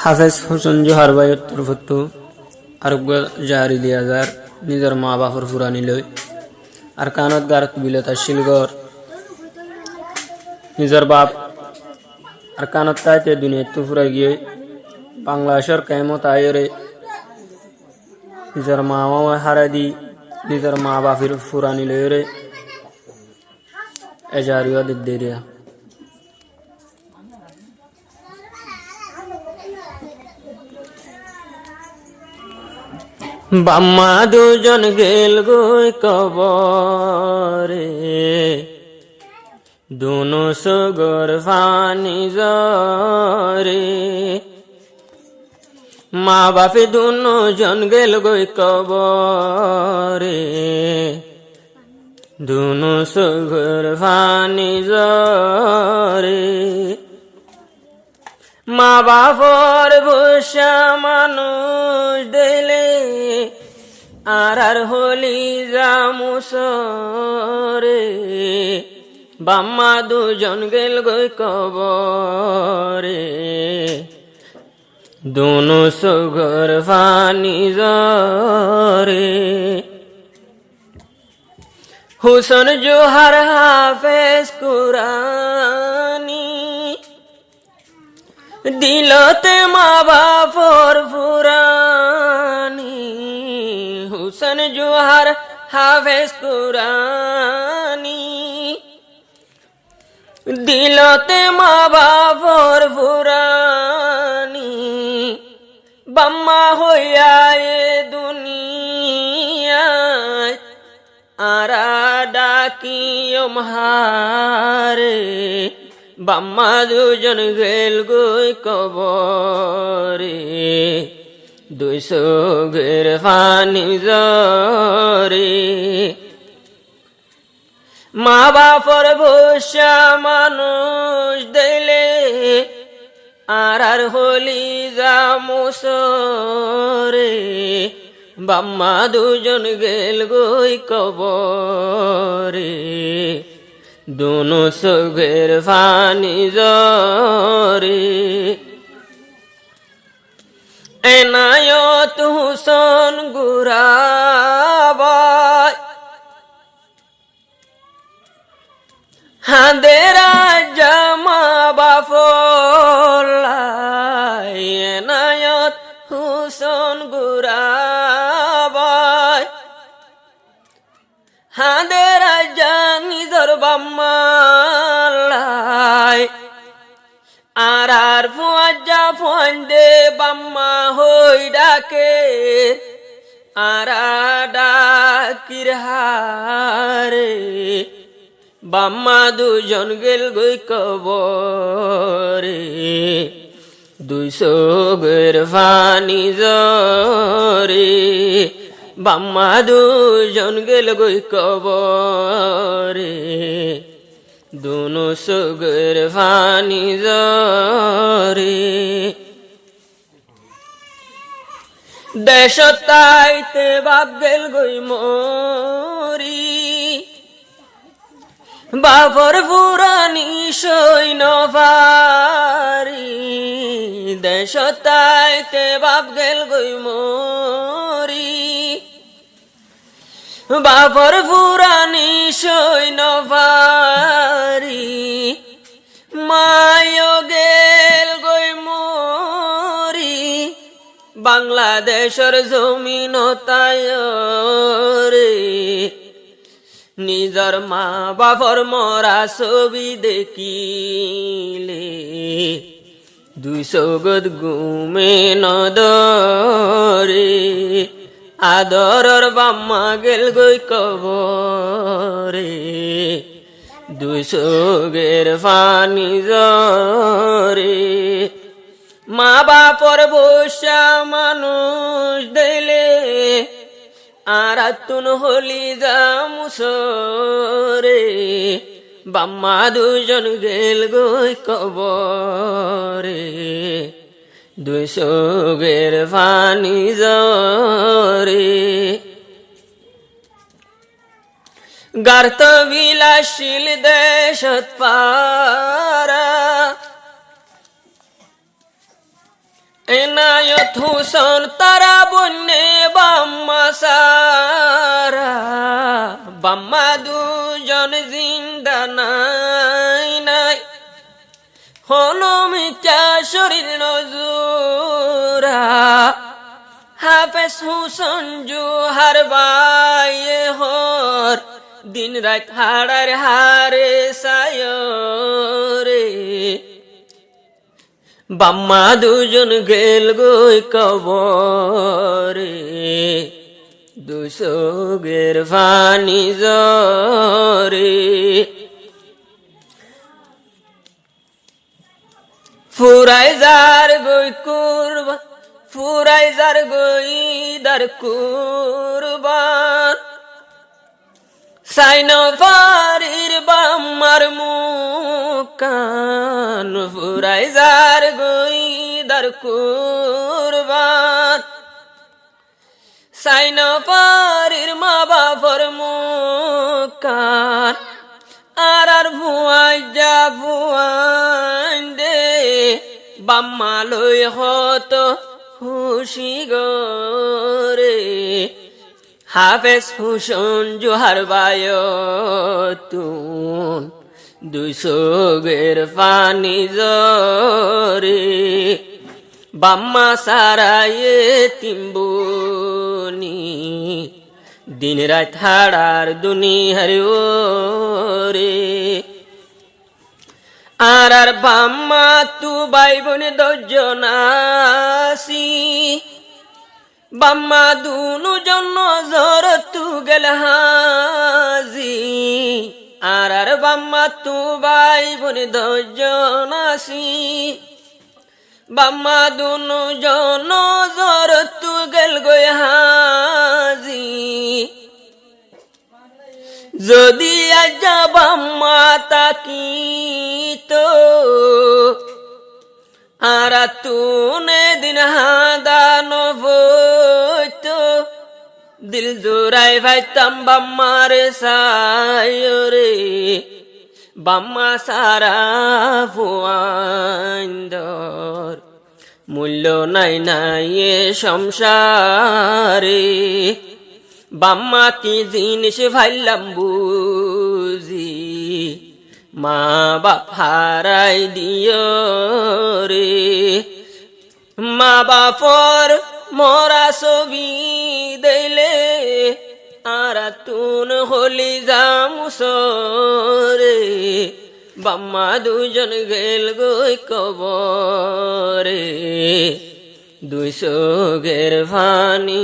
হাফেজ হোসেন জোহার ভাই উত্তর ফুট্টু আরোগ্য জাহারি দিয়া যার নিজের মা বাপর ফুরানি লই আর কানত গারত বিলতা শিলগর নিজের বাপ আর কানত তাইতে দুনিয়া তো ফুরাই গিয়ে বাংলাদেশের কেমত আয়রে নিজের মা মামা হারাই দি নিজের মা বাপের ফুরানি লইরে এজারিও দেরিয়া বাম্মা দুজন গেল গই কবরে দুনো সগর ফানি জরে মা বাপে দুনো জন গেল গই কবরে দুনো সগর ফানি জরে মা বাপর বসা মানুষ দিলে আর হলি জামুসরে বাম্মা দুজন গেল গই কবরে দুনো সগর ফানি জরে হুসন জোহার হাফেজ কুরানি দিলতে মা বাপর ফুরানি হুসন জোহার হাফেজ কুরানি দিলতে মা বাপর ফুরানি বাম্মা হইয়া এ দুনিয়ায় আরা ডাকিও মহারে বাম্মা দুজন গেল গই কবরে দুইশো গের ফানি জরে মা বাপর বসা মানুষ দিলে আর হলি জামুসরে বাম্মা দুজন গেল গই কবরে দুনো সগের ফানি জরে এনায়ত হুসন গুরাবাই হাঁদেরা জামা বাফলাই এনায়ত হুসন গুরাবাই হাঁদেরা জানি ধর বাম্মালাই আর ফুয়াজা ফন্দে বাম্মা হই ডাকে আর ডাকির হারে বাম্মা দুজন গেল গই কবরে দুইশো গের ফানি জরে বাম্মা দুজন গেল গই কবরে দুনো সগর ফানি জরে দেশতাইতে বাপ গেল গই মরি বাপর পুরানি সৈন্য ভারি দেশতাইতে বাপ গেল গই মরি বাপর পুরানি সৈন্য ভারি মায় গেল গই মরি বাংলাদেশের জমিন তায়রে নিজর মা বাপর মরা ছবি দেখিলে দুইশো গদ গুমে নদরে আদরর বাম্মা গেল গই কবরে দুইশো গের ফানি জরে মা বাপর বসা মানুষ দিলে আর তুন হলি জামুসরে বাম্মা দুজন গেল গই কবরে দুইশো গের ফানি জরে গার্ত বিলাসিল দেশত পারা বায়ত হুসন তারা বন্যে বাম্মা সারা বাম্মা দুজন জিন্দা নাই নাই হলমিকা শরীর নজুরা হাফেজ হুসন জুহার বায়ে হর দিন রাত হাড়ার হারে সায়রে বাম্মা দুজন গেল গই কবরে দুসোগের ফানি জরে ফুরাই যার গই কুরবান ফুরাই যার গই দার কুরবান সাইন ফারির বাম্মার মুকান ফুরাই যার গই দার কুরবান সাইন ফারির মা বাপর মুকান আর ভুয়াই যা ভুয়ান দে বাম্মা লই হত খুশি গরে হাফেজ হুসন জোহার বায়তুন দুইশোগের ফানি জরে বাম্মা সারায়ে তিম্বুনি দিন রাত হাড়ার দুনিয়ার ওরে আর বাম্মা তু ভাই বোন দজনাসি বাম্মা দুনু জন জর তু গেল হাজি আর বাম্মা তু ভাই বোন দজনাসি বাম্মা দুনু জন জর তু গেল গই হাজি যদি আজ বাম্মা তাকিতো আর তুনে দিন হাদান বইতো দিল জোড়াই ভাইতাম বাম্মার সায়রে বাম্মা সারা ফুয়াইন্দর মূল্য নাই নাই এ সংসারে বাম্মা কি জিনিস ভাইলাম বুঝি মা বাপ হারাই দিও রে মা বাপর মরা ছবি দিলে আর তুন হলি জামুসরে বাম্মা দুজন গেল গই কবরে দুইশোগের ফানি